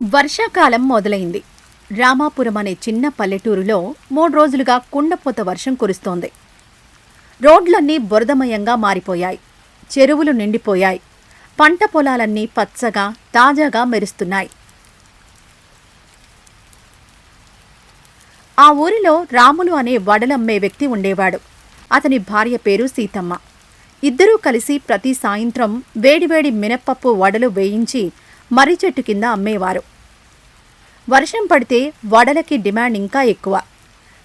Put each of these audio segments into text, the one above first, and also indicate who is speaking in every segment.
Speaker 1: వర్షాకాలం మొదలైంది. రామాపురం అనే చిన్న పల్లెటూరులో 3 రోజులుగా కుండపోత వర్షం కురుస్తోంది. రోడ్లన్నీ బురదమయంగా మారిపోయాయి. చెరువులు నిండిపోయాయి. పంట పొలాలన్నీ పచ్చగా, తాజాగా మెరుస్తున్నాయి. ఆ ఊరిలో రాములు అనే వడలమ్మే వ్యక్తి ఉండేవాడు. అతని భార్య పేరు సీతమ్మ. ఇద్దరూ కలిసి ప్రతి సాయంత్రం వేడివేడి మినప్పప్పు వడలు వేయించి మర్రి చెట్టు కింద అమ్మేవారు. వర్షం పడితే వడలకి డిమాండ్ ఇంకా ఎక్కువ.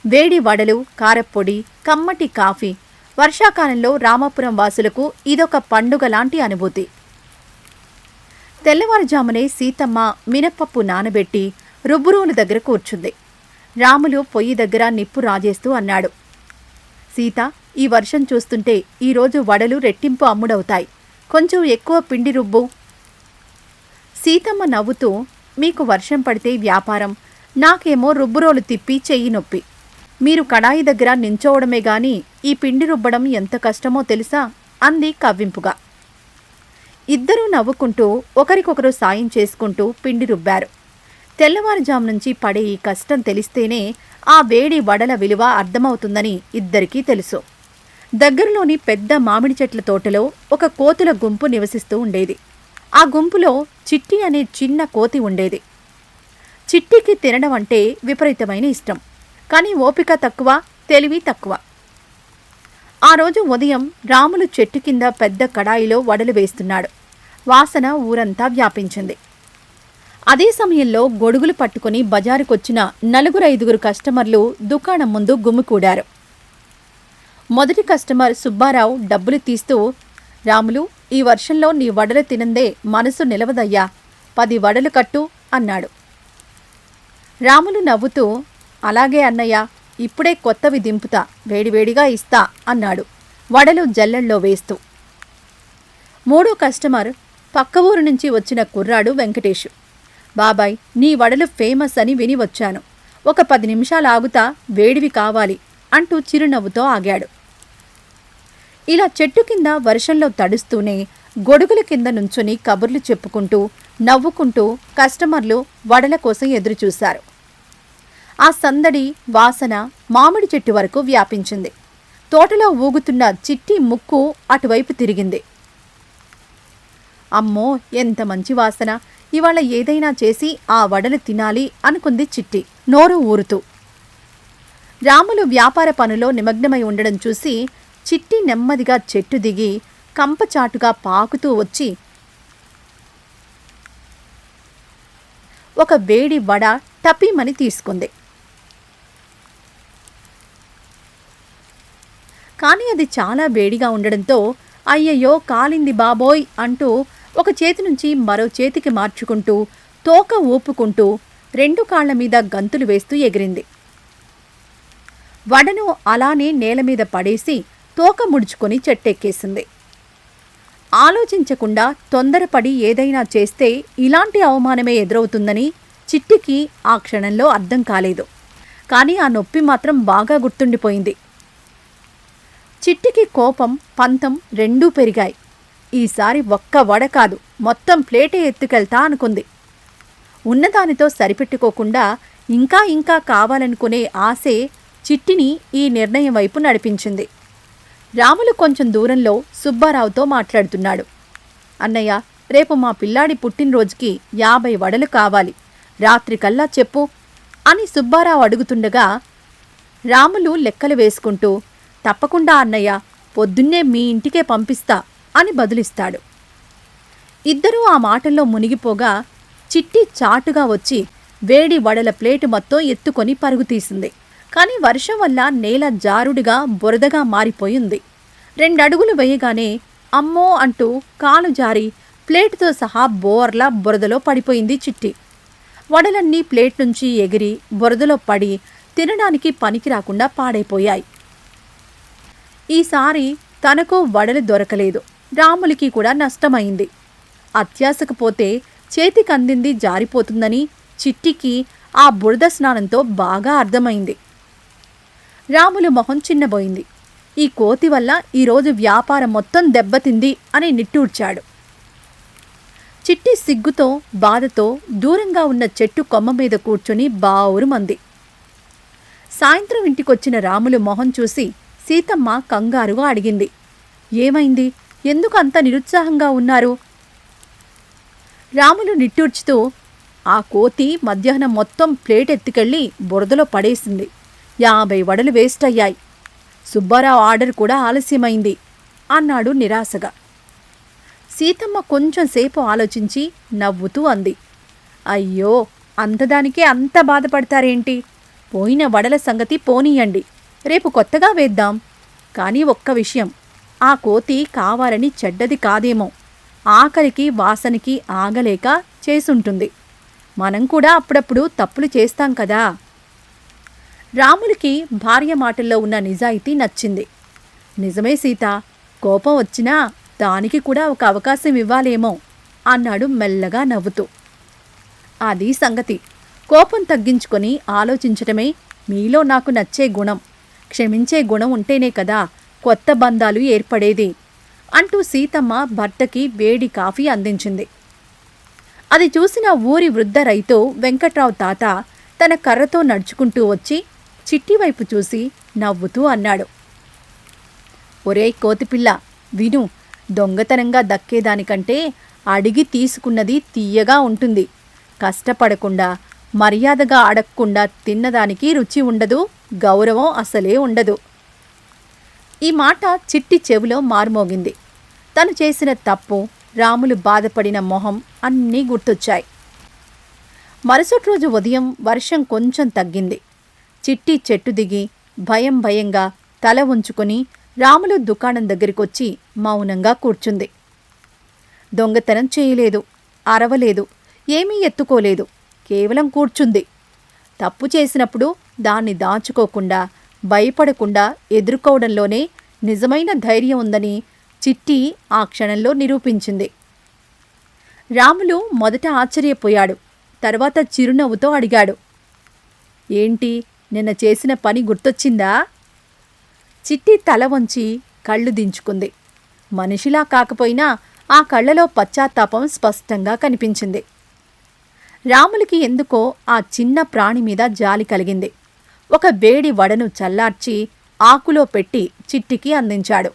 Speaker 1: వేడి వడలు, కారప్పొడి, కమ్మటి కాఫీ. వర్షాకాలంలో రామాపురం వాసులకు ఇదొక పండుగలాంటి అనుభూతి. తెల్లవారుజామునే సీతమ్మ మినప్పప్పు నానబెట్టి రుబ్బురోలు దగ్గర కూర్చుంది. రాములు పొయ్యి దగ్గర నిప్పు రాజేస్తూ అన్నాడు, సీత, ఈ వర్షం చూస్తుంటే ఈరోజు వడలు రెట్టింపు అమ్ముడవుతాయి. కొంచెం ఎక్కువ పిండి రుబ్బు. సీతమ్మ నవ్వుతూ, మీకు వర్షం పడితే వ్యాపారం, నాకేమో రుబ్బురోలు తిప్పి చెయ్యి నొప్పి. మీరు కడాయి దగ్గర నించోవడమే గాని ఈ పిండి రుబ్బడం ఎంత కష్టమో తెలుసా అంది కవ్వింపుగా. ఇద్దరూ నవ్వుకుంటూ ఒకరికొకరు సాయం చేసుకుంటూ పిండి రుబ్బారు. తెల్లవారుజాము నుంచి పడే ఈ కష్టం తెలిస్తేనే ఆ వేడి వడల విలువ అర్థమవుతుందని ఇద్దరికీ తెలుసు. దగ్గరలోని పెద్ద మామిడి చెట్ల తోటలో ఒక కోతుల గుంపు నివసిస్తూ ఉండేది. ఆ గుంపులో చిట్టి అనే చిన్న కోతి ఉండేది. చిట్టికి తినడం అంటే విపరీతమైన ఇష్టం. కానీ ఓపిక తక్కువ, తెలివి తక్కువ. ఆ రోజు ఉదయం రాములు చెట్టు కింద పెద్ద కడాయిలో వడలు వేస్తున్నాడు. వాసన ఊరంతా వ్యాపించింది. అదే సమయంలో గొడుగులు పట్టుకుని బజారుకొచ్చిన 4-5 కస్టమర్లు దుకాణం ముందు గుమికూడారు. మొదటి కస్టమర్ సుబ్బారావు డబ్బులు తీస్తూ, రాములు, ఈ వర్షంలో నీ వడలు తినందే మనసు నిలవదయ్యా, 10 వడలు కట్టు అన్నాడు. రాములు నవ్వుతూ, అలాగే అన్నయ్య, ఇప్పుడే కొత్తవి దింపుతా, వేడివేడిగా ఇస్తా అన్నాడు వడలు జల్లెల్లో వేస్తూ. మూడో కస్టమర్ పక్క ఊరు నుంచి వచ్చిన కుర్రాడు వెంకటేషు. బాబాయ్, నీ వడలు ఫేమస్ అని విని వచ్చాను. ఒక 10 నిమిషాలు ఆగుతా, వేడివి కావాలి అంటూ చిరునవ్వుతో ఆగాడు. ఇలా చెట్టు కింద వర్షంలో తడుస్తూనే గొడుగుల కింద నుంచుని కబుర్లు చెప్పుకుంటూ నవ్వుకుంటూ కస్టమర్లు వడల కోసం ఎదురుచూశారు. ఆ సందడి, వాసన మామిడి చెట్టు వరకు వ్యాపించింది. తోటలో ఊగుతున్న చిట్టి ముక్కు అటువైపు తిరిగింది. అమ్మో, ఎంత మంచి వాసన! ఇవాళ ఏదైనా చేసి ఆ వడలు తినాలి అనుకుంది చిట్టి నోరు ఊరుతూ. రాములు వ్యాపార పనులో నిమగ్నమై ఉండడం చూసి చిట్టి నెమ్మదిగా చెట్టు దిగి కంపచాటుగా పాకుతూ వచ్చి ఒక వేడి వడ టపీమని తీసుకుంది. కానీ అది చాలా వేడిగా ఉండడంతో అయ్యయ్యో కాలింది బాబోయ్ అంటూ ఒక చేతి నుంచి మరో చేతికి మార్చుకుంటూ తోక ఊపుకుంటూ 2 కాళ్ల మీద గంతులు వేస్తూ ఎగిరింది. వడను అలానే నేలమీద పడేసి తోక ముడుచుకొని చెట్టెక్కేసింది. ఆలోచించకుండా తొందరపడి ఏదైనా చేస్తే ఇలాంటి అవమానమే ఎదురవుతుందని చిట్టికి ఆ క్షణంలో అర్థం కాలేదు. కానీ ఆ నొప్పి మాత్రం బాగా గుర్తుండిపోయింది. చిట్టికి కోపం, పంతం రెండూ పెరిగాయి. ఈసారి ఒక్క వడ కాదు, మొత్తం ప్లేటే ఎత్తుకెళ్తా అనుకుంది. ఉన్నదానితో సరిపెట్టుకోకుండా ఇంకా ఇంకా కావాలనుకునే ఆశే చిట్టిని ఈ నిర్ణయం వైపు నడిపించింది. రాములు కొంచెం దూరంలో సుబ్బారావుతో మాట్లాడుతున్నాడు. అన్నయ్య, రేపు మా పిల్లాడి పుట్టినరోజుకి 50 వడలు కావాలి, రాత్రికల్లా చెప్పు అని సుబ్బారావు అడుగుతుండగా రాములు లెక్కలు వేసుకుంటూ, తప్పకుండా అన్నయ్య, పొద్దున్నే మీ ఇంటికే పంపిస్తా అని బదులిస్తాడు. ఇద్దరూ ఆ మాటల్లో మునిగిపోగా చిట్టి చాటుగా వచ్చి వేడి వడల ప్లేటు మొత్తం ఎత్తుకొని పరుగుతీసింది. కానీ వర్షం వల్ల నేల జారుడుగా బురదగా మారిపోయింది. 2 అడుగులు వేయగానే అమ్మో అంటూ కాలు జారి ప్లేటుతో సహా బోర్లా బురదలో పడిపోయింది చిట్టి. వడలన్నీ ప్లేట్ నుంచి ఎగిరి బురదలో పడి తినడానికి పనికి రాకుండా పాడైపోయాయి. ఈసారి తనకు వడలు దొరకలేదు. రాములకి కూడా నష్టమైంది. అత్యాశకు పోతే చేతికందింది జారిపోతుందని చిట్టికి ఆ బురద స్నానంతో బాగా అర్థమైంది. రాములు మొహం చిన్నబోయింది. ఈ కోతి వల్ల ఈరోజు వ్యాపారం మొత్తం దెబ్బతింది అని నిట్టూర్చాడు. చిట్టి సిగ్గుతో బాధతో దూరంగా ఉన్న చెట్టు కొమ్మ మీద కూర్చుని బావురుమంది. సాయంత్రం ఇంటికొచ్చిన రాములు మొహం చూసి సీతమ్మ కంగారుగా అడిగింది, ఏమైంది? ఎందుకు అంత నిరుత్సాహంగా ఉన్నారు? రాములు నిట్టూర్చుతూ, ఆ కోతి మధ్యాహ్నం మొత్తం ప్లేట్ ఎత్తుకెళ్ళి బురదలో పడేసింది. 50 వడలు వేస్ట్ అయ్యాయి. సుబ్బారావు ఆర్డర్ కూడా ఆలస్యమైంది అన్నాడు నిరాశగా. సీతమ్మ కొంచెంసేపు ఆలోచించి నవ్వుతూ అంది, అయ్యో, అంతదానికే అంత బాధపడతారేంటి? పోయిన వడల సంగతి పోనీయండి, రేపు కొత్తగా వేద్దాం. కానీ ఒక్క విషయం, ఆ కోతి కావాలని చెడ్డది కాదేమో, ఆకలికి వాసనకి ఆగలేక చేసుంటుంది. మనం కూడా అప్పుడప్పుడు తప్పులు చేస్తాం కదా. రాములకి భార్య మాటల్లో ఉన్న నిజాయితీ నచ్చింది. నిజమే సీత, కోపం వచ్చినా దానికి కూడా ఒక అవకాశం ఇవ్వాలేమో అన్నాడు మెల్లగా నవ్వుతూ. అది సంగతి. కోపం తగ్గించుకొని ఆలోచించటమే మీలో నాకు నచ్చే గుణం. క్షమించే గుణం ఉంటేనే కదా కొత్త బంధాలు ఏర్పడేది అంటూ సీతమ్మ భర్తకి వేడి కాఫీ అందించింది. అది చూసిన ఊరి వృద్ధ రైతు వెంకట్రావు తాత తన కర్రతో నడుచుకుంటూ వచ్చి చిట్టివైపు చూసి నవ్వుతూ అన్నాడు, ఒరేయ్ కోతిపిల్ల, విను, దొంగతనంగా దక్కేదానికంటే అడిగి తీసుకున్నది తీయగా ఉంటుంది. కష్టపడకుండా మర్యాదగా అడగకుండా తిన్నదానికి రుచి ఉండదు, గౌరవం అసలే ఉండదు. ఈ మాట చిట్టి చెవిలో మార్మోగింది. తను చేసిన తప్పు, రాములు బాధపడిన మొహం అన్నీ గుర్తొచ్చాయి. మరుసటి రోజు ఉదయం వర్షం కొంచెం తగ్గింది. చిట్టి చెట్టు దిగి భయంగా తల ఉంచుకొని రాములు దుకాణం దగ్గరికొచ్చి మౌనంగా కూర్చుంది. దొంగతనం చేయలేదు, అరవలేదు, ఏమీ ఎత్తుకోలేదు, కేవలం కూర్చుంది. తప్పు చేసినప్పుడు దాన్ని దాచుకోకుండా, భయపడకుండా ఎదుర్కోవడంలోనే నిజమైన ధైర్యం ఉందని చిట్టి ఆ క్షణంలో నిరూపించింది. రాములు మొదట ఆశ్చర్యపోయాడు. తర్వాత చిరునవ్వుతో అడిగాడు, ఏంటి, నిన్న చేసిన పని గుర్తొచ్చిందా? చిట్టి తల వంచి కళ్ళు దించుకుంది. మనిషిలా కాకపోయినా ఆ కళ్ళలో పశ్చాత్తాపం స్పష్టంగా కనిపించింది. రాములకి ఎందుకో ఆ చిన్న ప్రాణి మీద జాలి కలిగింది. ఒక వేడి వడను చల్లార్చి ఆకులో పెట్టి చిట్టికి అందించాడు.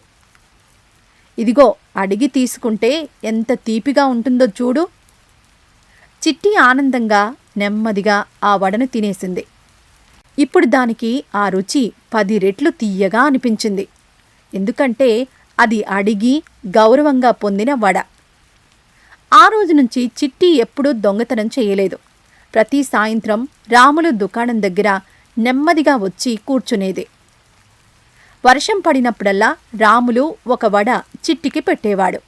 Speaker 1: ఇదిగో, అడిగి తీసుకుంటే ఎంత తీపిగా ఉంటుందో చూడు. చిట్టి ఆనందంగా నెమ్మదిగా ఆ వడను తినేసింది. ఇప్పుడు దానికి ఆ రుచి 10 రెట్లు తీయగా అనిపించింది. ఎందుకంటే అది అడిగి గౌరవంగా పొందిన వడ. ఆ రోజు నుంచి చిట్టి ఎప్పుడూ దొంగతనం చేయలేదు. ప్రతి సాయంత్రం రాములు దుకాణం దగ్గర నెమ్మదిగా వచ్చి కూర్చునేది. వర్షం పడినప్పుడల్లా రాములు ఒక వడ చిట్టికి పెట్టేవాడు.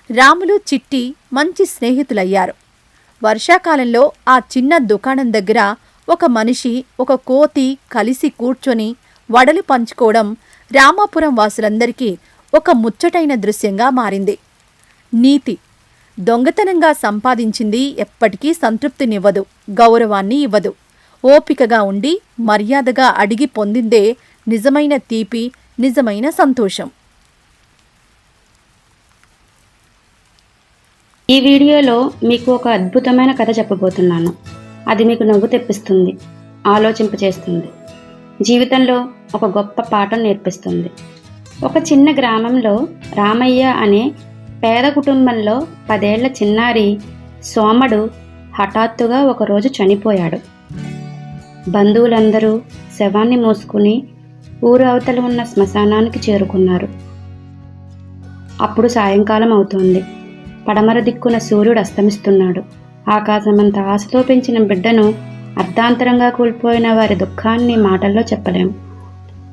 Speaker 1: రాములు చిట్టి మంచి స్నేహితులయ్యారు. వర్షాకాలంలో ఆ చిన్న దుకాణం దగ్గర ఒక మనిషి, ఒక కోతి కలిసి కూర్చొని వడలు పంచుకోవడం రామాపురం వాసులందరికీ ఒక ముచ్చటైన దృశ్యంగా మారింది. నీతి: దొంగతనంగా సంపాదించింది ఎప్పటికీ సంతృప్తినివ్వదు, గౌరవాన్ని ఇవ్వదు. ఓపికగా ఉండి మర్యాదగా అడిగి పొందిందే నిజమైన తీపి, నిజమైన సంతోషం.
Speaker 2: ఈ వీడియోలో మీకు ఒక అద్భుతమైన కథ చెప్పబోతున్నాను. అది మీకు నవ్వు తెప్పిస్తుంది, ఆలోచింపచేస్తుంది, జీవితంలో ఒక గొప్ప పాఠం నేర్పిస్తుంది. ఒక చిన్న గ్రామంలో రామయ్య అనే పేద కుటుంబంలో 10 ఏళ్ల చిన్నారి సోమడు హఠాత్తుగా ఒకరోజు చనిపోయాడు. బంధువులందరూ శవాన్ని మోసుకుని ఊరు అవతల ఉన్న శ్మశానానికి చేరుకున్నారు. అప్పుడు సాయంకాలం అవుతోంది. పడమర దిక్కున సూర్యుడు అస్తమిస్తున్నాడు. ఆకాశమంత ఆశతో పెంచిన బిడ్డను అర్ధాంతరంగా కోల్పోయిన వారి దుఃఖాన్ని మాటల్లో చెప్పలేం.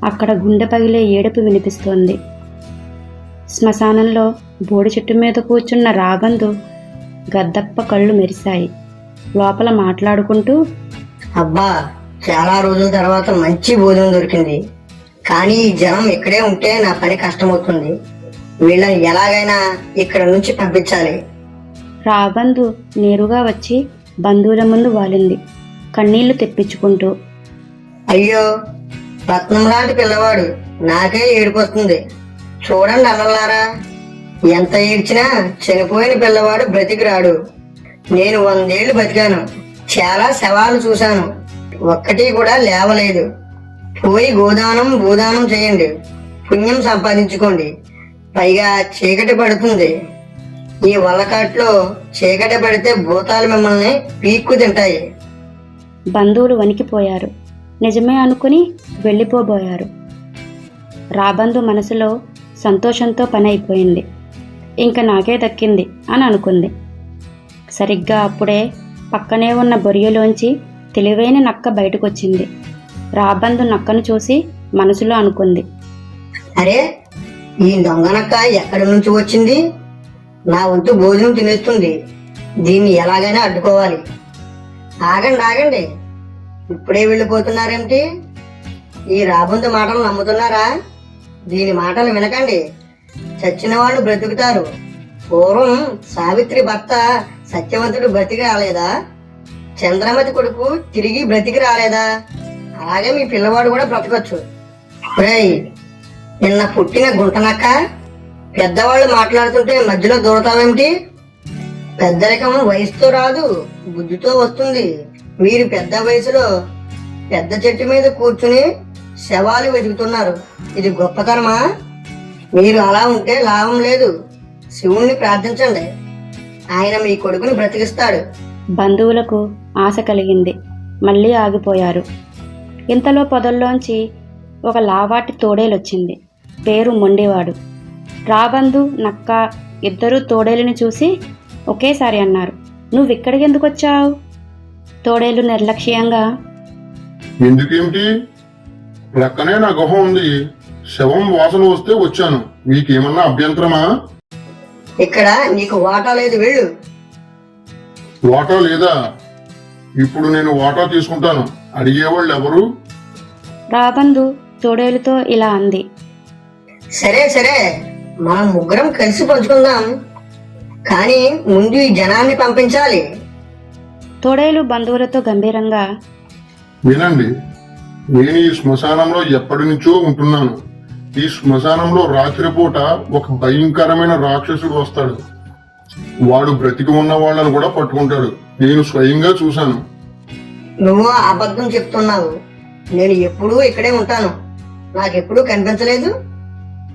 Speaker 2: అక్కడ గుండె పగిలే ఏడుపు వినిపిస్తోంది. శ్మశానంలో బోడి చెట్టు మీద కూర్చున్న రాబందు గద్దప్ప కళ్ళు మెరిశాయి. లోపల మాట్లాడుకుంటూ,
Speaker 3: అబ్బా, చాలా రోజుల తర్వాత మంచి భోజనం దొరికింది. కానీ ఈ జనం ఇక్కడే ఉంటే నా పని కష్టమవుతుంది. వీళ్ళని ఎలాగైనా ఇక్కడ నుంచి పంపించాలి.
Speaker 2: రాబందు నేరుగా వచ్చి బంధువుల ముందు వాలింది, కన్నీళ్లు తెప్పించుకుంటూ.
Speaker 3: అయ్యో, రత్నం లాంటి పిల్లవాడు, నాకే ఏడుపొస్తుంది. చూడండి అన్నలారా, ఎంత ఏడ్చినా చనిపోయిన పిల్లవాడు బ్రతికి రాడు. నేను 100 ఏళ్ళు బతికాను, చాలా శవాలు చూశాను, ఒక్కటి కూడా లేవలేదు. పోయి గోదానం భూదానం చేయండి, పుణ్యం సంపాదించుకోండి. పైగా చీకటి పడుతుంది. ఈ వల్లకాట్లో చీకటి పడితే భూతాలు మిమ్మల్ని పీక్కు తింటాయి.
Speaker 2: బంధువులు వణికిపోయారు. నిజమే అనుకుని వెళ్ళిపోబోయారు. రాబందు మనసులో సంతోషంతో పని అయిపోయింది. ఇంక నాకే దక్కింది అని అనుకుంది. సరిగ్గా అప్పుడే పక్కనే ఉన్న బొరియలోంచి తెలివైన నక్క బయటకొచ్చింది. రాబందు నక్కను చూసి మనసులో అనుకుంది,
Speaker 3: అరే, ఈ దొంగనక్క ఎక్కడి నుంచి వచ్చింది? నా వంతు భోజనం తినేస్తుంది. దీన్ని ఎలాగైనా అడ్డుకోవాలి. ఆగండి ఆగండి, ఇప్పుడే వెళ్ళిపోతున్నారేమిటి? ఈ రాబందు మాటలు నమ్ముతున్నారా? దీని మాటలు వినకండి. చచ్చిన వాళ్ళు బ్రతుకుతారు. పూర్వం సావిత్రి భర్త సత్యవంతుడు బ్రతికి రాలేదా? చంద్రమతి కొడుకు తిరిగి బ్రతికి రాలేదా? అలాగే మీ పిల్లవాడు కూడా బ్రతకొచ్చు. రేయ్, నిన్న పుట్టిన గుంటనక్క, పెద్దవాళ్ళు మాట్లాడుతుంటే మధ్యలో దూరతావేమిటి? పెద్దరికం వయసుతో రాదు, బుద్ధితో వస్తుంది. మీరు పెద్ద వయసులో పెద్ద చెట్టు మీద కూర్చుని శవాలు వెతుకుతున్నారు. ఇది గొప్పతనమా? మీరు అలా ఉంటే లాభం లేదు. శివుణ్ణి ప్రార్థించండి, ఆయన మీ కొడుకుని బ్రతికిస్తాడు.
Speaker 2: బంధువులకు ఆశ కలిగింది. మళ్ళీ ఆగిపోయారు. ఇంతలో పొదల్లోంచి ఒక లావాటి తోడేలొచ్చింది. పేరు మొండివాడు. రాబందు నక్క ఇద్దరూ తోడేలుని చూసి ఒకేసారి అన్నారు, నువ్విక్కడికి ఎందుకు వచ్చావు? తోడేలు నిర్లక్ష్యంగా,
Speaker 4: ఎందుకేమిటి? ప్రక్కనే నా గుహ ఉంది, శవం వాసన వస్తే వచ్చాను. మీకేమన్నా అభ్యంతరమా?
Speaker 3: ఇక్కడ నీకు వాటా లేదు, వెళ్ళు.
Speaker 4: వాటా లేదా? ఇప్పుడు నేను వాటా తీసుకుంటాను. అడిగేవాళ్ళు ఎవరు?
Speaker 2: రాబందు తోడేలుతో ఇలా అంది.
Speaker 3: సరే సరే, మనం ముగ్గురం కలిసి పంచుకుందాం. కానీ ముందు ఈ జనాన్ని పంపించాలి.
Speaker 2: తోడేలు బంధువులతో గంభీరంగా,
Speaker 4: వినండి, నేను ఈ శ్మశానంలో ఎప్పటి నుంచో ఉంటున్నాను. ఈ శ్మశానంలో రాత్రిపూట ఒక భయంకరమైన రాక్షసుడు వస్తాడు. వాడు బ్రతికి ఉన్న వాళ్ళను కూడా పట్టుకుంటాడు. నేను స్వయంగా చూశాను.
Speaker 3: నువ్వు అబద్ధం చెప్తున్నావు. నేను ఎప్పుడూ ఇక్కడే ఉంటాను, నాకెప్పుడూ కనిపించలేదు.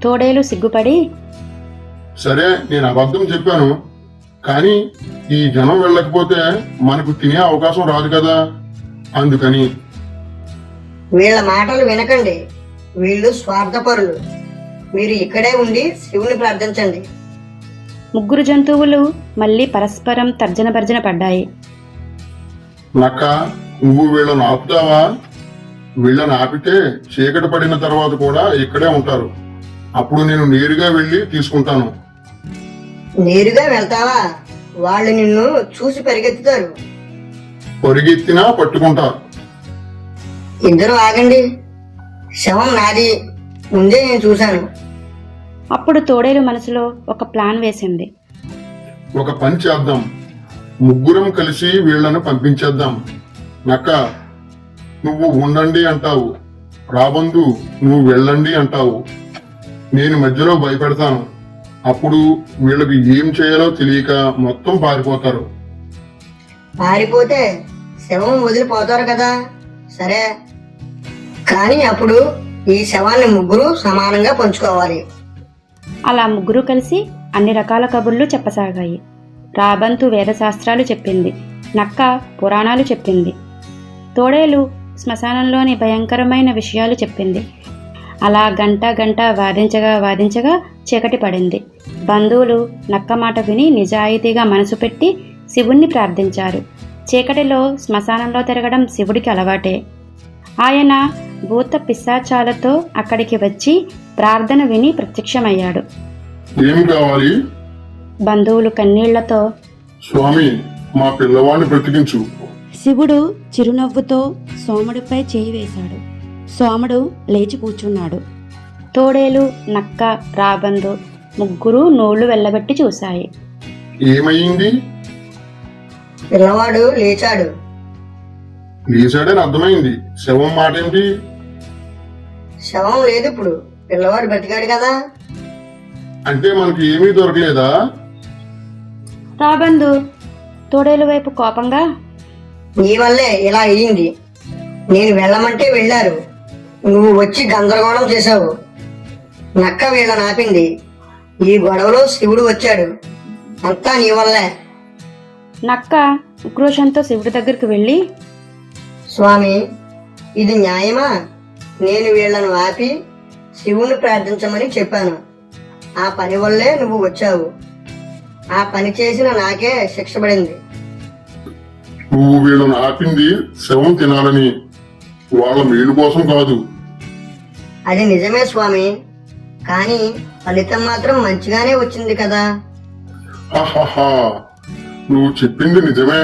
Speaker 2: తోడేలు సిగ్గుపడి,
Speaker 4: సరే, నేను అబద్ధం చెప్పాను. కానీ ఈ జనం వెళ్ళకపోతే మనకు తినే అవకాశం రాదు కదా, అందుకని.
Speaker 3: వీళ్ళ మాటలు వినకండి, వీళ్ళు స్వార్థపరులు. మీరు ఇక్కడే ఉండి శివుని ప్రార్థించండి.
Speaker 2: ముగ్గురు జంతువులు మళ్ళీ పరస్పరం తర్జన భర్జన పడ్డాయి.
Speaker 4: నక్క, నువ్వు వీళ్ళను ఆపుతావా? వీళ్ళని ఆపితే చీకటి పడిన తర్వాత కూడా ఇక్కడే ఉంటారు. అప్పుడు నేను నేరుగా వెళ్ళి తీసుకుంటాను.
Speaker 3: నేరుగా వెళ్తావా? వాళ్ళు నిన్ను చూసి పరిగెత్తుతారు.
Speaker 4: పరిగెత్తినా పట్టుకుంటా.
Speaker 3: ఇద్దరు ఆగండి, శవం నాది, ముందే నేను చూశాను.
Speaker 2: అప్పుడు తోడేలు మనసులో ఒక ప్లాన్ వేసింది.
Speaker 4: ఒక పని చేద్దాం, ముగ్గురం కలిసి వీళ్ళను పంపించేద్దాం. నక్క, నువ్వు ఉండండి అంటావు. రాబందు, నువ్వు వెళ్ళండి అంటావు. నేను మధ్యలో భయపెడతాను. అప్పుడు వీళ్ళకి ఏం చేయాలో తెలియక మొత్తం పారిపోతారు.
Speaker 3: పారిపోతే శవం వదిలిపోతారు కదా. సరే, కానీ అప్పుడు ఈ శవాన్ని ముగ్గురు సమానంగా పంచుకోవాలి.
Speaker 2: అలా ముగ్గురు కలిసి అన్ని రకాల కబుర్లు చెప్పసాగాయి. రాబంతు వేదశాస్త్రాలు చెప్పింది, నక్క పురాణాలు చెప్పింది, తోడేలు శ్మశానంలోని భయంకరమైన విషయాలు చెప్పింది. అలా గంట గంట వాదించగా చీకటి పడింది. బంధువులు నక్క మాట విని నిజాయితీగా మనసు పెట్టి శివుణ్ణి ప్రార్థించారు. చీకటిలో శ్మశానంలో తిరగడం శివుడికి అలవాటే. ఆయన భూత పిశాచాలతో అక్కడికి వచ్చి ప్రార్థన విని ప్రత్యక్షమయ్యాడు.
Speaker 4: ఏం కావాలి?
Speaker 2: బంధువులు కన్నీళ్లతో,
Speaker 4: స్వామి, మా పిల్లవాడిని బ్రతికించు.
Speaker 5: శివుడు చిరునవ్వుతో సోముడిపై చేయి వేశాడు. సోముడు లేచి కూర్చున్నాడు.
Speaker 2: తోడేలు నక్క రాబందు ముగ్గురు నోళ్లు వెళ్ళబెట్టి చూశాయి.
Speaker 4: ఏమయ్యింది?
Speaker 3: పిల్లవాడు లేచాడు.
Speaker 4: లేచాడని అర్థమైంది. శవం మాట ఏంటి?
Speaker 3: శవం లేదు ఇప్పుడు, పిల్లవాడు బ్రతికాడు కదా.
Speaker 4: అంటే మనకి ఏమీ దొరకలేదా?
Speaker 2: రాబందు తోడేలు వైపు కోపంగా,
Speaker 3: నీ వల్లే ఇలా అయ్యింది. నేను వెళ్ళమంటే వెళ్ళారు, నువ్వు వచ్చి గందరగోళం చేశావు. నక్క వీళ్ళని ఆపింది. ఈ గొడవలో శివుడు వచ్చాడు. అంతా నీ వల్లే.
Speaker 2: నక్క ఉక్రోషంతో శివుడి దగ్గరికి వెళ్ళి,
Speaker 3: స్వామి, ఇది న్యాయమా? నేను వీళ్ళను ఆపి శివుణ్ణి ప్రార్థించమని చెప్పాను. ఆ పని వల్లే నువ్వు వచ్చావు. ఆ పని చేసిన నాకే శిక్ష పడింది.
Speaker 4: నువ్వు వీళ్ళని ఆపింది శవం తినాలని, వాళ్ళ మేలు కోసం కాదు.
Speaker 3: అది నిజమే స్వామి, కానీ ఫలితం మాత్రం మంచిగానే వచ్చింది కదా.
Speaker 4: హాహాహా, నువ్వు చెప్పింది నిజమే.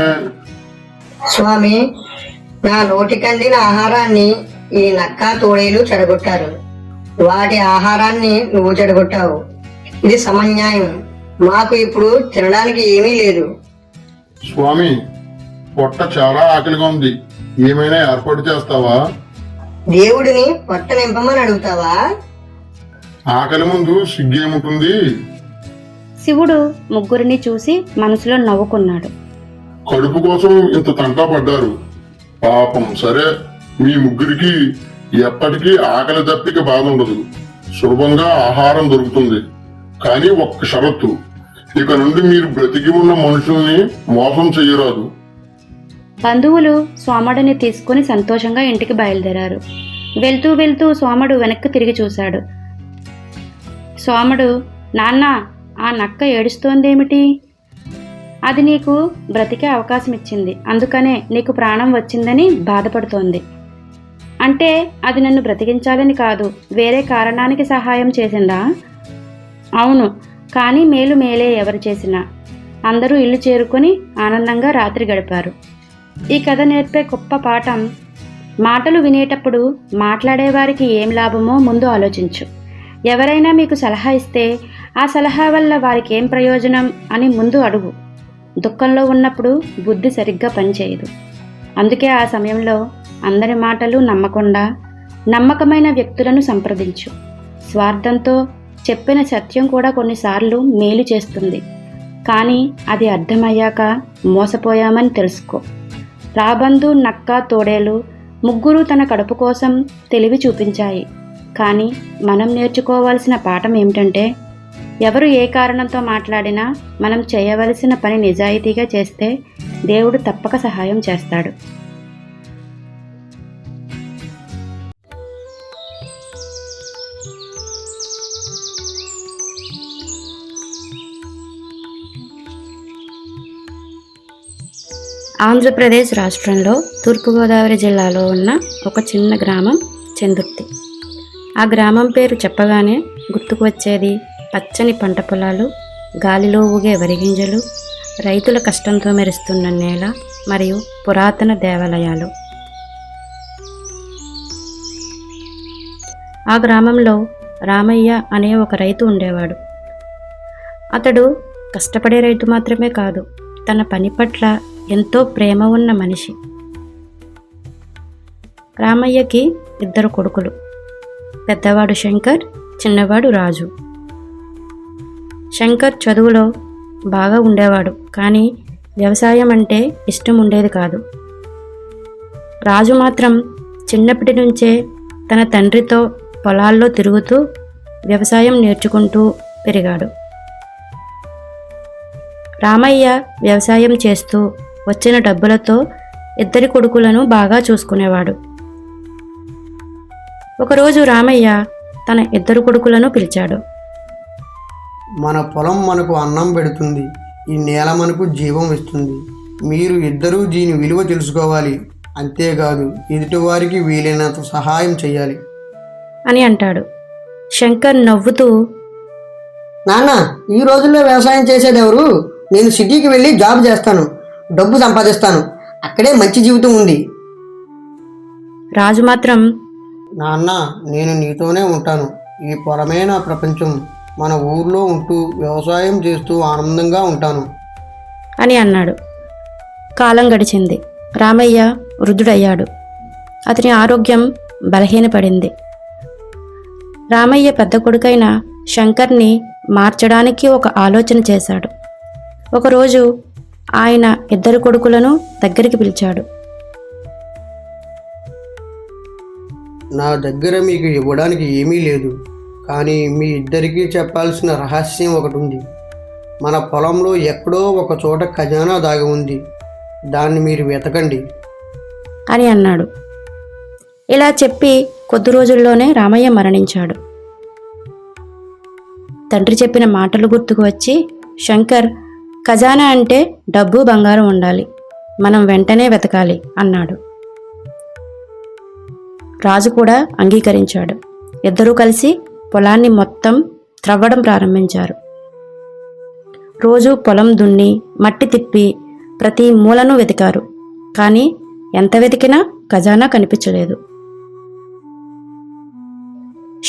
Speaker 3: స్వామి, నా నోటికందిన ఆహారాన్ని ఈ నక్క తోడేలు చెడగొట్టారు. వాటి ఆహారాన్ని నువ్వు చెడగొట్టావు. ఇది సమన్యాయం. మాకు ఇప్పుడు తినడానికి ఏమీ లేదు.
Speaker 4: స్వామి, పొట్ట చాలా ఆకలిగా ఉంది, ఏమైనా ఏర్పాటు చేస్తావా?
Speaker 3: దేవుడిని పొట్ట నింపమని అడుగుతావా?
Speaker 4: ఆకలి ముందు సిగ్గేముంటుంది?
Speaker 2: శివుడు ముగ్గురిని చూసి మనసులో నవ్వుకున్నాడు.
Speaker 4: కడుపు కోసం ఇంత తంటా పడ్డారు. పాపం. సరే, మీ ముగ్గురికి ఎప్పటికీ ఆకలి దప్పిక బాధ ఉండదు. సులభంగా ఆహారం దొరుకుతుంది. కానీ ఒక్క షరతు, ఇక నుండి మీరు బ్రతికి ఉన్న మనుషుల్ని మోసం చెయ్యరాదు.
Speaker 2: బంధువులు సోమడుని తీసుకుని సంతోషంగా ఇంటికి బయలుదేరారు. వెళ్తూ వెళ్తూ సోమడు వెనక్కి తిరిగి చూశాడు. సోమడు, నాన్న, ఆ నక్క ఏడుస్తోందేమిటి? అది నీకు బ్రతికే అవకాశం ఇచ్చింది, అందుకనే నీకు ప్రాణం వచ్చిందని బాధపడుతోంది. అంటే అది నన్ను బ్రతికించాలని కాదు, వేరే కారణానికి సహాయం చేసిందా? అవును, కానీ మేలు మేలే ఎవరు చేసినా. అందరూ ఇల్లు చేరుకొని ఆనందంగా రాత్రి గడిపారు. ఈ కథ నేర్పే గొప్ప పాఠం, మాటలు వినేటప్పుడు మాట్లాడేవారికి ఏం లాభమో ముందు ఆలోచించు. ఎవరైనా మీకు సలహా ఇస్తే ఆ సలహా వల్ల వారికి ఏం ప్రయోజనం అని ముందు అడుగు. దుఃఖంలో ఉన్నప్పుడు బుద్ధి సరిగ్గా పనిచేయదు. అందుకే ఆ సమయంలో అందరి మాటలు నమ్మకుండా నమ్మకమైన వ్యక్తులను సంప్రదించు. స్వార్థంతో చెప్పిన సత్యం కూడా కొన్నిసార్లు మేలు చేస్తుంది, కానీ అది అర్థమయ్యాక మోసపోయామని తెలుసుకో. రాబందు, నక్క, తోడేలు ముగ్గురు తన కడుపు కోసం తెలివి చూపించాయి. కానీ మనం నేర్చుకోవాల్సిన పాఠం ఏమిటంటే, ఎవరు ఏ కారణంతో మాట్లాడినా మనం చేయవలసిన పని నిజాయితీగా చేస్తే దేవుడు తప్పక సహాయం చేస్తాడు. ఆంధ్రప్రదేశ్ రాష్ట్రంలో తూర్పుగోదావరి జిల్లాలో ఉన్న ఒక చిన్న గ్రామం చెందుర్తి. ఆ గ్రామం పేరు చెప్పగానే గుర్తుకు వచ్చేది పచ్చని పంట పొలాలు, గాలిలో ఊగే వరిగింజలు, రైతుల కష్టంతో మెరుస్తున్న నేల మరియు పురాతన దేవాలయాలు. ఆ గ్రామంలో రామయ్య అనే ఒక రైతు ఉండేవాడు. అతడు కష్టపడే రైతు మాత్రమే కాదు, తన పని పట్ల ఎంతో ప్రేమ ఉన్న మనిషి. రామయ్యకి 2 కొడుకులు. పెద్దవాడు శంకర్, చిన్నవాడు రాజు. శంకర్ చదువులో బాగా ఉండేవాడు, కానీ వ్యవసాయం అంటే ఇష్టం ఉండేది కాదు. రాజు మాత్రం చిన్నప్పటి నుంచే తన తండ్రితో పొలాల్లో తిరుగుతూ వ్యవసాయం నేర్చుకుంటూ పెరిగాడు. రామయ్య వ్యవసాయం చేస్తూ వచ్చిన డబ్బులతో 2 కొడుకులను బాగా చూసుకునేవాడు. ఒకరోజు రామయ్య తన 2 కొడుకులను పిలిచాడు.
Speaker 6: మన పొలం మనకు అన్నం పెడుతుంది, ఈ నేల మనకు జీవం ఇస్తుంది. మీరు ఇద్దరూ దీని విలువ తెలుసుకోవాలి, అంతేకాదు ఎదుటివారికి వీలైనంత సహాయం చేయాలి
Speaker 2: అని అంటాడు. శంకర్ నవ్వుతూ,
Speaker 3: నాన్న, ఈ రోజుల్లో వ్యవసాయం చేసేదెవరు? నేను సిటీకి వెళ్ళి జాబ్ చేస్తాను, డబ్బు సంపాదిస్తాను, అక్కడే మంచి జీవితం ఉంది.
Speaker 2: రాజు మాత్రం,
Speaker 6: నాన్న, నేను నీతోనే ఉంటాను. ఈ పొలమే నా ప్రపంచం. మన ఊర్లో ఉంటూ వ్యవసాయం చేస్తూ ఆనందంగా ఉంటాను
Speaker 2: అని అన్నాడు. కాలం గడిచింది. రామయ్య వృద్ధుడయ్యాడు. అతని ఆరోగ్యం బలహీనపడింది. రామయ్య పెద్ద కొడుకైన శంకర్ని మార్చడానికి ఒక ఆలోచన చేశాడు. ఒకరోజు ఆయన ఇద్దరు కొడుకులను దగ్గరికి పిలిచాడు.
Speaker 6: నా దగ్గర మీకు ఇవ్వడానికి ఏమీ లేదు, కానీ మీ ఇద్దరికీ చెప్పాల్సిన రహస్యం ఒకటి ఉంది. మన పొలంలో ఎక్కడో ఒక చోట ఖజానా దాగి ఉంది, దాన్ని మీరు వెతకండి
Speaker 2: అని అన్నాడు. ఇలా చెప్పి కొద్ది రోజుల్లోనే రామయ్య మరణించాడు. తండ్రి చెప్పిన మాటలు గుర్తుకు వచ్చి శంకర్, ఖజానా అంటే డబ్బు బంగారం ఉండాలి, మనం వెంటనే వెతకాలి అన్నాడు. రాజు కూడా అంగీకరించాడు. ఇద్దరూ కలిసి పొలాన్ని మొత్తం త్రవ్వడం ప్రారంభించారు. రోజు పొలం దున్ని మట్టి తిప్పి ప్రతి మూలను వెతికారు. కానీ ఎంత వెతికినా ఖజానా కనిపించలేదు.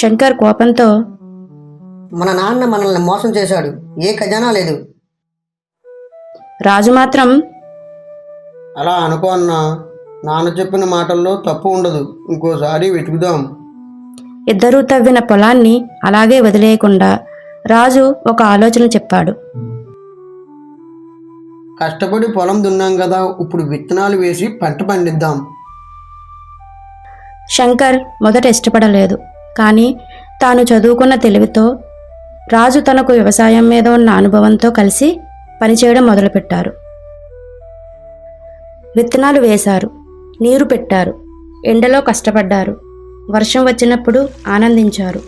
Speaker 2: శంకర్ కోపంతో,
Speaker 3: మన నాన్న మనల్ని మోసం చేశాడు, ఏ ఖజానా లేదు.
Speaker 2: రాజు మాత్రం,
Speaker 6: అలా అనుకో అన్నా, నాన్న చెప్పిన మాటల్లో తప్పు ఉండదు, ఇంకోసారి వెతుకుదాం.
Speaker 2: ఇద్దరూ తవ్విన పొలాన్ని అలాగే వదిలేయకుండా రాజు ఒక ఆలోచన చెప్పాడు.
Speaker 6: కష్టపడి పొలం దున్నాం కదా, ఇప్పుడు విత్తనాలు వేసి పంట పండిద్దాం.
Speaker 2: శంకర్ మొదట ఇష్టపడలేదు. కానీ తాను చదువుకున్న తెలివితో రాజు తనకు వ్యవసాయం మీద ఉన్న అనుభవంతో కలిసి పనిచేయడం మొదలుపెట్టారు. విత్తనాలు వేశారు, నీరు పెట్టారు, ఎండలో కష్టపడ్డారు, వర్షం వచ్చినప్పుడు ఆనందించారు.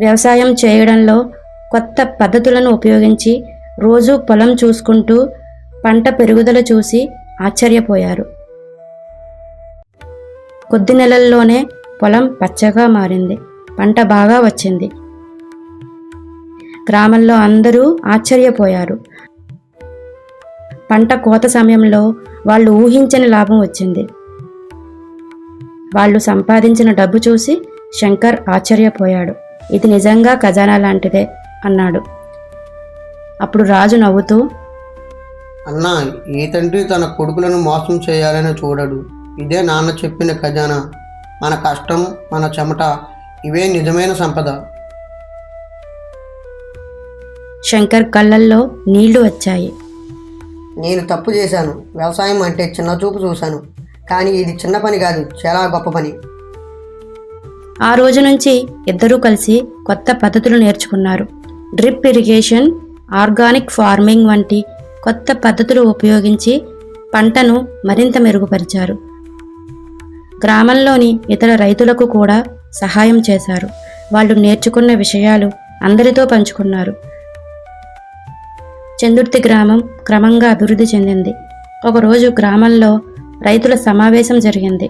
Speaker 2: వ్యవసాయం చేయడంలో కొత్త పద్ధతులను ఉపయోగించి రోజూ పొలం చూసుకుంటూ పంట పెరుగుదల చూసి ఆశ్చర్యపోయారు. కొద్ది నెలల్లోనే పొలం పచ్చగా మారింది, పంట బాగా వచ్చింది. గ్రామంలో అందరూ ఆశ్చర్యపోయారు. పంట కోత సమయంలో వాళ్ళు ఊహించని లాభం వచ్చింది. వాళ్ళు సంపాదించిన డబ్బు చూసి శంకర్ ఆశ్చర్యపోయాడు. ఇది నిజంగా ఖజానా లాంటిదే అన్నాడు. అప్పుడు రాజు నవ్వుతూ,
Speaker 6: అన్నా, ఏ తండ్రి తన కొడుకులను మోసం చేయాలని చూడడు. ఇదే నాన్న చెప్పిన ఖజానా. మన కష్టం, మన చెమట, ఇవే నిజమైన సంపద.
Speaker 2: శంకర్ కళ్ళల్లో నీళ్లు వచ్చాయి.
Speaker 3: నేను తప్పు చేశాను, వ్యవసాయం అంటే చిన్న చూపు చూశాను, కానీ ఇది చిన్న పని కాదు, చాలా గొప్ప పని.
Speaker 2: ఆ రోజు నుంచి ఇద్దరూ కలిసి కొత్త పద్ధతులు నేర్చుకున్నారు. డ్రిప్ ఇరిగేషన్, ఆర్గానిక్ ఫార్మింగ్ వంటి కొత్త పద్ధతులు ఉపయోగించి పంటను మరింత మెరుగుపరిచారు. గ్రామంలోని ఇతర రైతులకు కూడా సహాయం చేశారు. వాళ్ళు నేర్చుకున్న విషయాలు అందరితో పంచుకున్నారు. చందుర్తి గ్రామం క్రమంగా అభివృద్ధి చెందింది. ఒకరోజు గ్రామంలో రైతుల సమావేశం జరిగింది.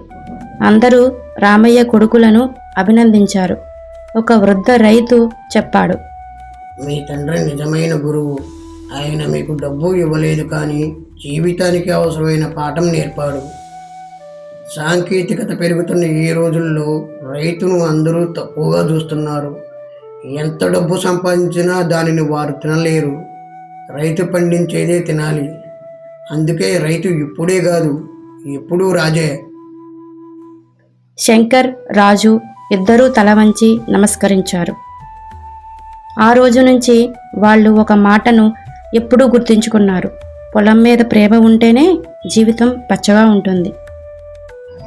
Speaker 2: అందరూ రామయ్య కొడుకులను అభినందించారు. ఒక వృద్ధ రైతు చెప్పాడు,
Speaker 6: మీ తండ్రి నిజమైన గురువు. ఆయన మీకు డబ్బు ఇవ్వలేదు, కానీ జీవితానికి అవసరమైన పాఠం నేర్పాడు. సాంకేతికత పెరుగుతున్న ఈ రోజుల్లో రైతును అందరూ తక్కువగా చూస్తున్నారు. ఎంత డబ్బు సంపాదించినా దానిని వారు తినలేరు. రైతు పండించేదే తినాలి. అందుకే రైతు ఇప్పుడే కాదు, ఎప్పుడూ రాజే.
Speaker 2: శంకర్, రాజు ఇద్దరూ తల వంచి నమస్కరించారు. ఆ రోజు నుంచి వాళ్ళు ఒక మాటను ఎప్పుడూ గుర్తుంచుకున్నారు. పొలం మీద ప్రేమ ఉంటేనే జీవితం పచ్చగా ఉంటుంది.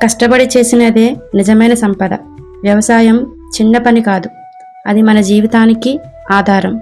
Speaker 2: కష్టపడి చేసినదే నిజమైన సంపద. వ్యవసాయం చిన్న పని కాదు, అది మన జీవితానికి ఆధారం.